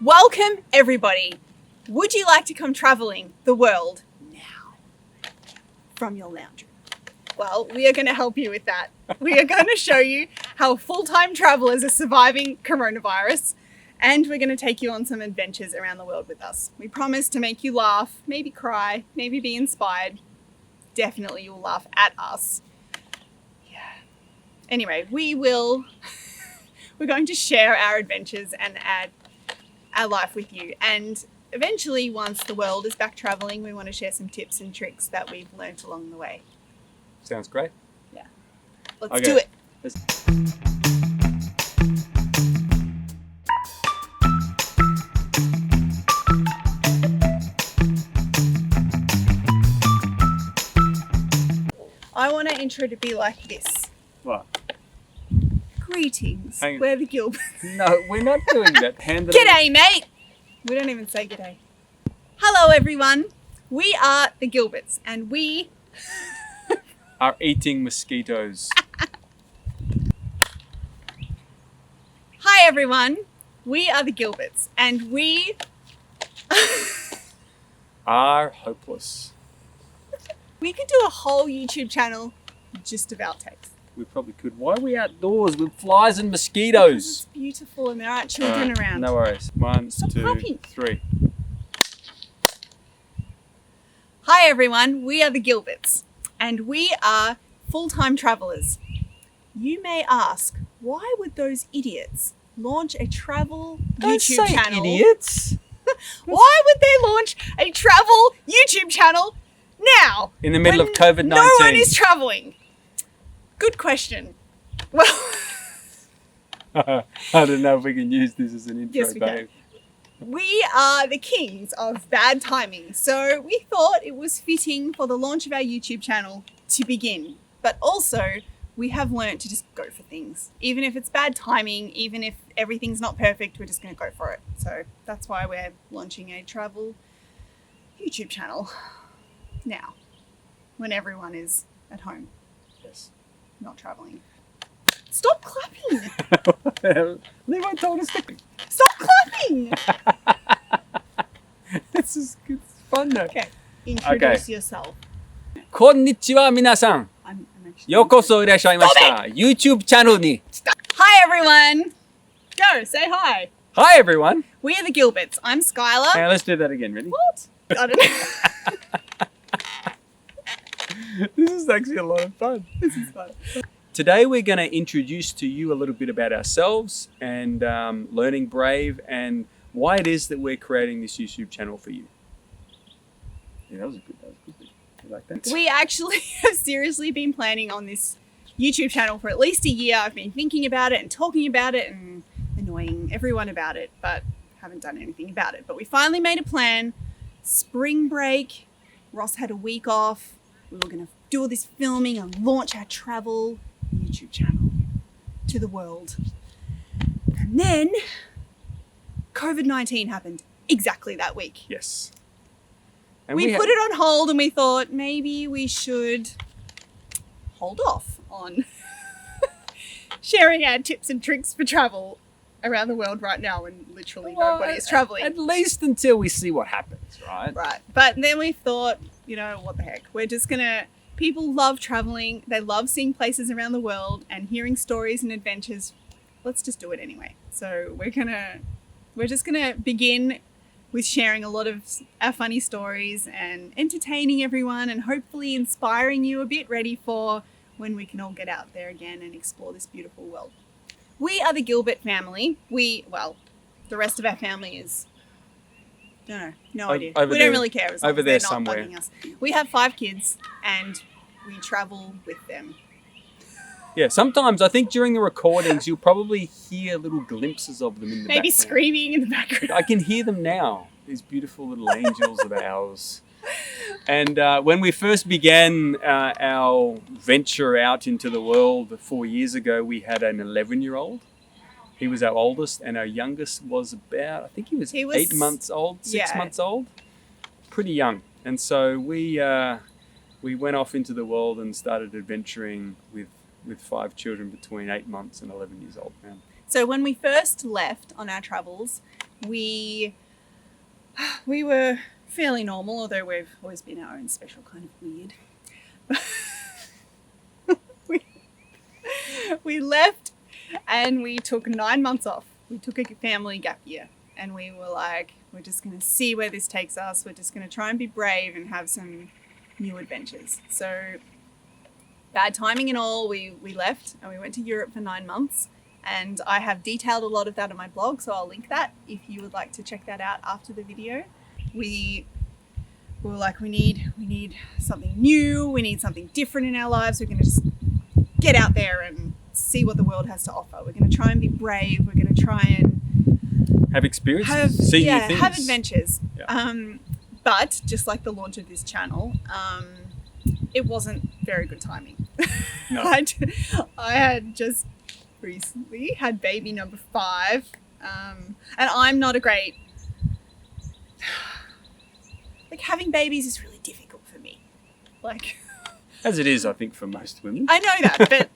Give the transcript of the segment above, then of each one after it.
Welcome, everybody. Would you like to come traveling the world now from your lounge room? Well, we are going to help you with that. We are going to show you how full-time travelers are surviving coronavirus, and we're going to take you on some adventures around the world with us. We promise to make you laugh, maybe cry, maybe be inspired. Definitely you'll laugh at us. Yeah. Anyway, we're going to share our adventures and our life with you. And eventually, once the world is back traveling, we want to share some tips and tricks that we've learned along the way. Sounds great. Yeah. Let's do it. I want our intro to be like this. What? Greetings. We're the Gilberts. No, we're not doing that. Hand it G'day, mate. We don't even say g'day. Hello, everyone. We are the Gilberts, and we are eating mosquitoes. Hi, everyone. We are the Gilberts, and we are hopeless. We could do a whole YouTube channel just about text. We probably could. Why are we outdoors with flies and mosquitoes? Because it's beautiful and there aren't children around. No worries. One, Stop 2, clapping. 3. Hi everyone, we are the Gilberts and we are full-time travelers. You may ask, why would those idiots launch a travel YouTube channel? Idiots. Why would they launch a travel YouTube channel now? In the middle of COVID-19. No one is traveling. Good question. Well, I don't know if we can use this as an intro, yes, we babe. can. We are the kings of bad timing, so we thought it was fitting for the launch of our YouTube channel to begin. But also, we have learned to just go for things. Even if it's bad timing, even if everything's not perfect, we're just going to go for it. So that's why we're launching a travel YouTube channel now, when everyone is at home. Yes. Not traveling. Stop clapping! What the hell? Levi told us to... Stop clapping! This is good. It's fun though. Okay, introduce yourself. こんにちは皆さん。ようこそいらっしゃいました。YouTube チャンネルに。Hi everyone! Go, say hi. Hi everyone. We are the Gilberts. I'm Skylar. Hey, let's do that again. Ready? What? I don't know. This is actually a lot of fun. This is fun. Today we're going to introduce to you a little bit about ourselves and learning Brave and why it is that we're creating this YouTube channel for you. Yeah, that was a good bit. You like that? We actually have seriously been planning on this YouTube channel for at least a year. I've been thinking about it and talking about it and annoying everyone about it, but haven't done anything about it. But we finally made a plan. Spring break, Ross had a week off. We were going to do all this filming and launch our travel YouTube channel to the world. And then COVID-19 happened exactly that week. Yes. And we put it on hold and we thought maybe we should hold off on sharing our tips and tricks for travel around the world right now when literally nobody is traveling. At least until we see what happens, right? Right. But then we thought, you know, what the heck? We're just going to... People love traveling. They love seeing places around the world and hearing stories and adventures. Let's just do it anyway. So we're just going to begin with sharing a lot of our funny stories and entertaining everyone and hopefully inspiring you a bit, ready for when we can all get out there again and explore this beautiful world. We are the Gilbert family. The rest of our family is... No idea. We don't really care as long as they're not bugging us. We have 5 kids and we travel with them. Yeah, sometimes I think during the recordings you'll probably hear little glimpses of them in the background. Maybe screaming in the background. I can hear them now, these beautiful little angels of ours. And when we first began our venture out into the world 4 years ago, we had an 11-year-old. He was our oldest, and our youngest was about, I think he was 8 months old, 6 months old. Pretty young. And so we went off into the world and started adventuring with 5 children between 8 months and 11 years old now. So when we first left on our travels, we were fairly normal, although we've always been our own special kind of weird. we left and we took 9 months off. We took a family gap year and we were like, we're just going to see where this takes us. We're just going to try and be brave and have some new adventures. So bad timing and all, we left and we went to Europe for 9 months. And I have detailed a lot of that on my blog, so I'll link that if you would like to check that out after the video. We were like, we need something new, we need something different in our lives. We're going to just get out there and see what the world has to offer. We're going to try and be brave. We're going to try and have experiences, see new things. Have adventures. Yeah. But just like the launch of this channel, it wasn't very good timing. No. I had just recently had baby number 5, and I'm not a great, like, having babies is really difficult for me, like, as it is, I think, for most women. I know that, but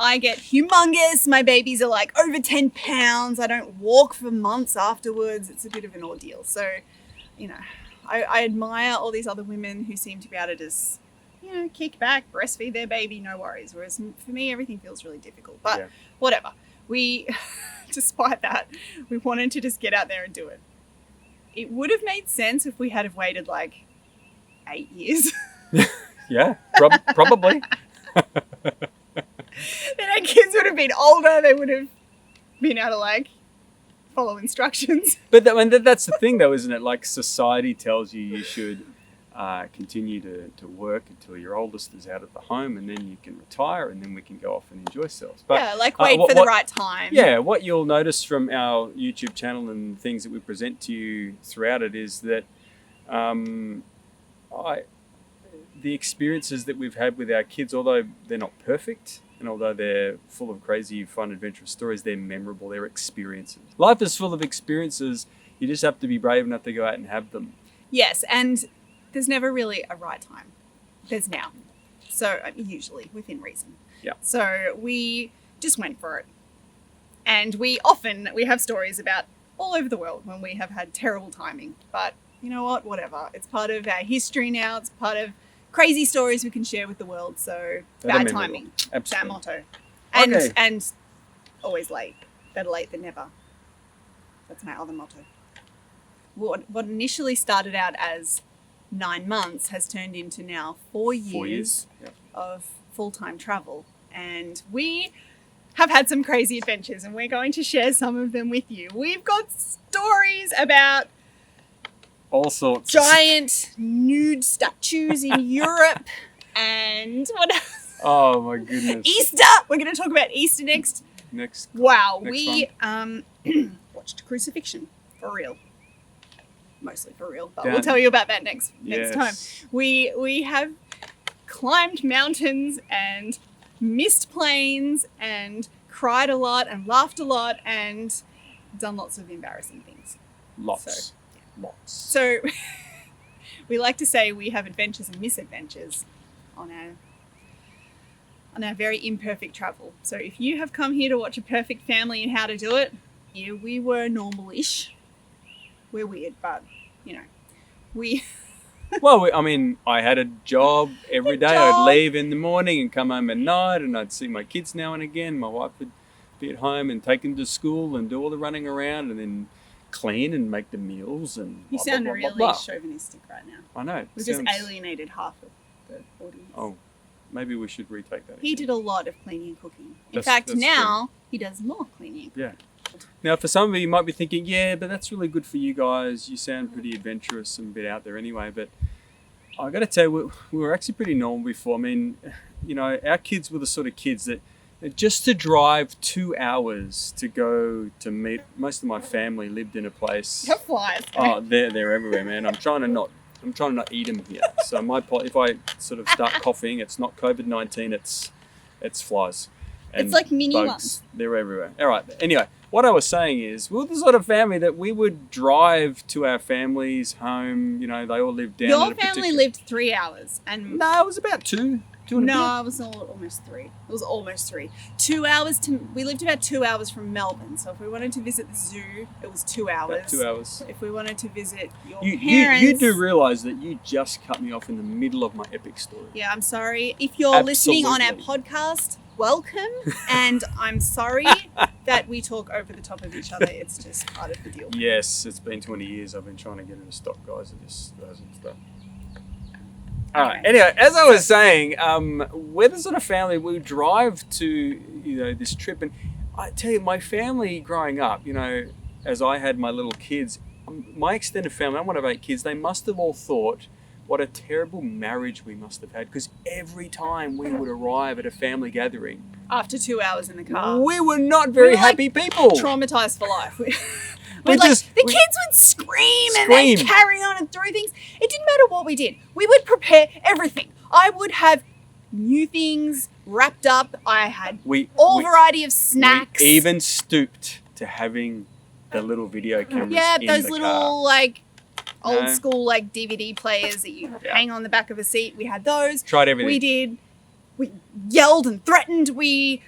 I get humongous. My babies are like over 10 pounds. I don't walk for months afterwards. It's a bit of an ordeal. So, you know, I admire all these other women who seem to be able to just, you know, kick back, breastfeed their baby, no worries. Whereas for me, everything feels really difficult. But yeah. Whatever. We, despite that, we wanted to just get out there and do it. It would have made sense if we had have waited like 8 years. Yeah, probably. Then our kids would have been older. They would have been able to like follow instructions. But that's the thing, though, isn't it? Like, society tells you should continue to work until your oldest is out of the home, and then you can retire, and then we can go off and enjoy ourselves. But yeah, like wait for the right time. Yeah, what you'll notice from our YouTube channel and things that we present to you throughout it is that the experiences that we've had with our kids, although they're not perfect, and although they're full of crazy, fun, adventurous stories, they're memorable. They're experiences. Life is full of experiences. You just have to be brave enough to go out and have them. Yes, and there's never really a right time. There's now. So, usually, within reason. Yeah. So, we just went for it. And we have stories about all over the world when we have had terrible timing. But, you know what? Whatever. It's part of our history now. It's part of crazy stories we can share with the world. So, bad timing. Absolutely. It's our motto. Okay. And always late. Better late than never. That's my other motto. What initially started out as 9 months has turned into now 4 years, 4 years. Yep. of full-time travel. And we have had some crazy adventures, and we're going to share some of them with you. We've got stories about all sorts. Giant nude statues in Europe and what else? Oh my goodness. Easter! We're going to talk about Easter next. Wow, we watched crucifixion for real. Mostly for real, but we'll tell you about that next time. We have climbed mountains and missed planes and cried a lot and laughed a lot and done lots of embarrassing things. Lots. So we like to say we have adventures and misadventures on our very imperfect travel. So if you have come here to watch a perfect family and how to do it, yeah, we were normal-ish. We're weird, but, you know, we... Well, I mean, I had a job every day. I'd leave in the morning and come home at night, and I'd see my kids now and again. My wife would be at home and take them to school and do all the running around and then clean and make the meals and You blah, sound blah, blah, really blah. chauvinistic right now. I know. We've just alienated half of the audience. Oh, maybe we should retake that. He did a lot of cleaning and cooking. In That's fact, now true. he does more cleaning. Yeah. Now, for some of you might be thinking, yeah, but that's really good for you guys. You sound pretty adventurous and a bit out there anyway. But I got to tell you, we were actually pretty normal before. I mean, you know, our kids were the sort of kids that just to drive 2 hours to go to meet, most of my family lived in a place. The flies. Oh, they're everywhere, man. I'm trying to not eat them here. So if I sort of start coughing, it's not COVID-19, it's flies. And it's like mini bugs. ones. They're everywhere. All right. Anyway, what I was saying is, we were the sort of family that we would drive to our family's home. You know, they all lived down. Your family lived 3 hours, and No, it was about two 2 and a No, bit? I was almost 3. It was almost 3. 2 hours we lived about 2 hours from Melbourne. So if we wanted to visit the zoo, it was 2 hours. About 2 hours. If we wanted to visit your You parents... do realise that you just cut me off in the middle of my epic story. Yeah, I'm sorry. If you're listening on our podcast, welcome. And I'm sorry that we talk over the top of each other. It's just part of the deal. Yes, it's been 20 years. I've been trying to get her to stop, guys. It just doesn't stop. All right. Anyway, as I was saying, we're the sort of family we drive to, this trip, and I tell you, my family growing up, as I had my little kids, my extended family, I'm one of 8 kids. They must have all thought what a terrible marriage we must have had, because every time we would arrive at a family gathering, After 2 hours in the car, we were not very happy people. traumatized for life. We kids just- would scream and then carry on and throw things. It didn't matter what we did. We would prepare everything. I would have new things wrapped up. I had variety of snacks. We even stooped to having the little video cameras. Yeah, in those the little car. old school DVD players that you hang on the back of a seat. We had those. Tried everything. We did. We yelled and threatened. We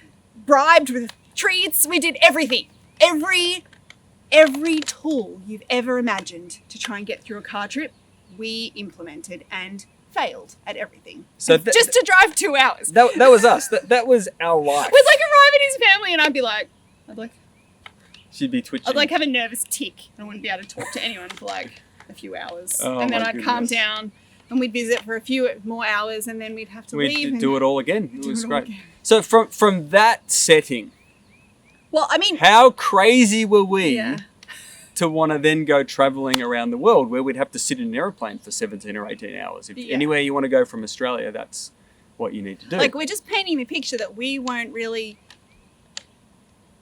bribed with treats. We did everything. Every tool you've ever imagined to try and get through a car trip, we implemented and failed at everything. So just to drive 2 hours. That was us. That was our life. We'd arrive at his family and She'd be twitching. I'd have a nervous tick. I wouldn't be able to talk to anyone for a few hours. Oh, and then my I'd calm goodness. down and we'd visit for a few more hours and then we'd have to leave. We'd do it all again. It was all great. again. So from that setting, Well, I mean, how crazy were we yeah. to want to then go travelling around the world, where we'd have to sit in an airplane for 17 or 18 hours? If anywhere you want to go from Australia, that's what you need to do. we're just painting the picture that we weren't really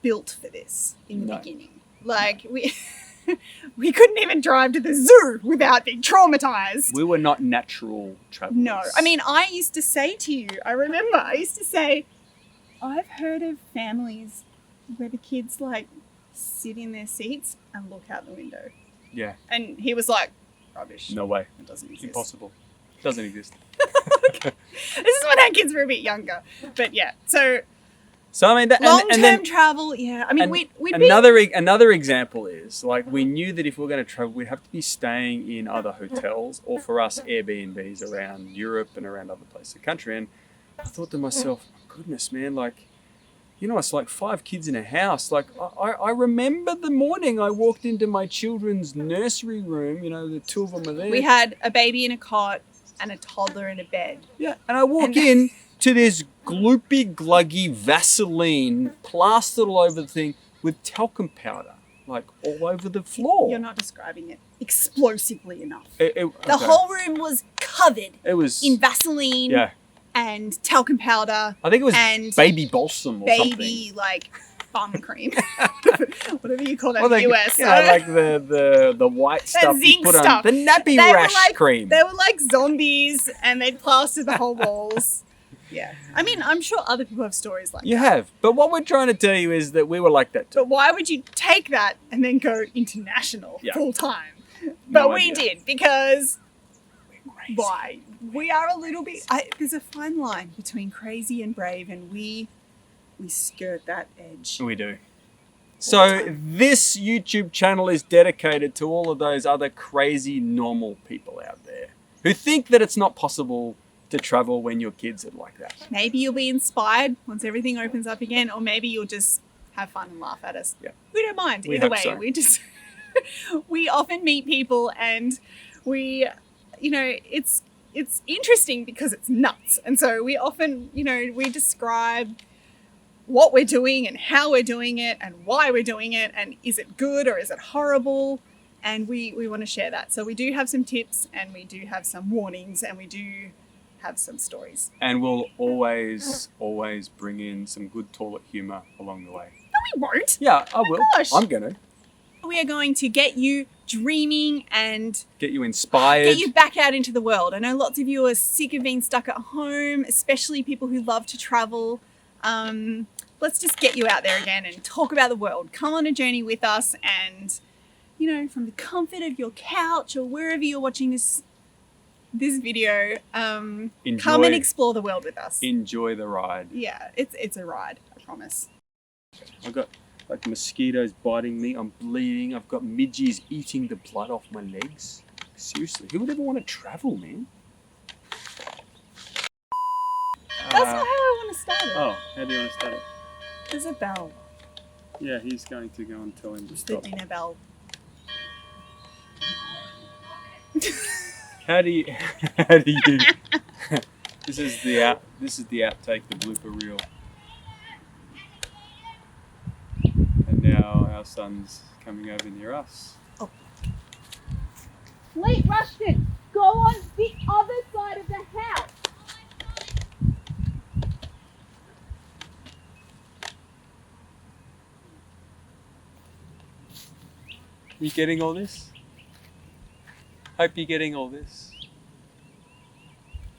built for this in the beginning. We couldn't even drive to the zoo without being traumatized. We were not natural travellers. No. I mean, I used to say to you, I've heard of families where the kids sit in their seats and look out the window. Yeah. And he was like, rubbish. No way. It doesn't exist. Impossible. Doesn't exist. This is when our kids were a bit younger. But yeah, so I mean, long-term travel, yeah. I mean, we'd another example is we knew that if we were going to travel, we'd have to be staying in other hotels, or for us, Airbnbs around Europe and around other places of the country. And I thought to myself, my goodness, man, it's 5 kids in a house. I remember the morning I walked into my children's nursery room. The 2 of them are there. we had a baby in a cot and a toddler in a bed. Yeah, and I walk in to this gloopy, gluggy Vaseline plastered all over the thing with talcum powder, all over the floor. You're not describing it explosively enough. The whole room was covered in Vaseline Yeah. and talcum powder. I think it was and baby balsam or baby bum cream, whatever you call that in the US. The white stuff you zinc put on stuff. the nappy They were rash cream. They were like zombies, and they'd plastered the whole walls. Yeah, I mean, I'm sure other people have stories like that. You have, but what we're trying to tell you is that we were like that too. But why would you take that and then go international full time? No But we idea. did because We're crazy. why? We are a little bit. There's a fine line between crazy and brave, and we skirt that edge. We do. So this YouTube channel is dedicated to all of those other crazy normal people out there who think that it's not possible to travel when your kids are like that. Maybe you'll be inspired once everything opens up again, or maybe you'll just have fun and laugh at us. Yeah. We don't mind. We Either hope way, so. we just we often meet people, and we, it's interesting because it's nuts, and so we often, we describe what we're doing and how we're doing it and why we're doing it, and is it good or is it horrible, and we want to share that. So we do have some tips, and we do have some warnings, and we do have some stories. And we'll always bring in some good toilet humour along the way. No, we won't. Yeah, I will. Gosh. I'm going to We are going to get you dreaming and get you inspired. get you back out into the world. I know lots of you are sick of being stuck at home, especially people who love to travel. Let's just get you out there again and talk about the world. Come on a journey with us, and from the comfort of your couch or wherever you're watching this this video, come Enjoy. and explore the world with us. Enjoy the ride. Yeah, it's a ride, I promise. I've got like mosquitoes biting me. I'm bleeding. I've got midges eating the blood off my legs. Seriously, who would ever want to travel, man? That's not how I want to start it. Oh, how do you want to start it? There's a bell. Yeah, he's going to go and tell him to There's stop. a bell. How do you? This is the outtake, the blooper reel. And now our son's coming over near us. Wait, Rushton, go on the other side of the house. You getting all this? Hope you're getting all this.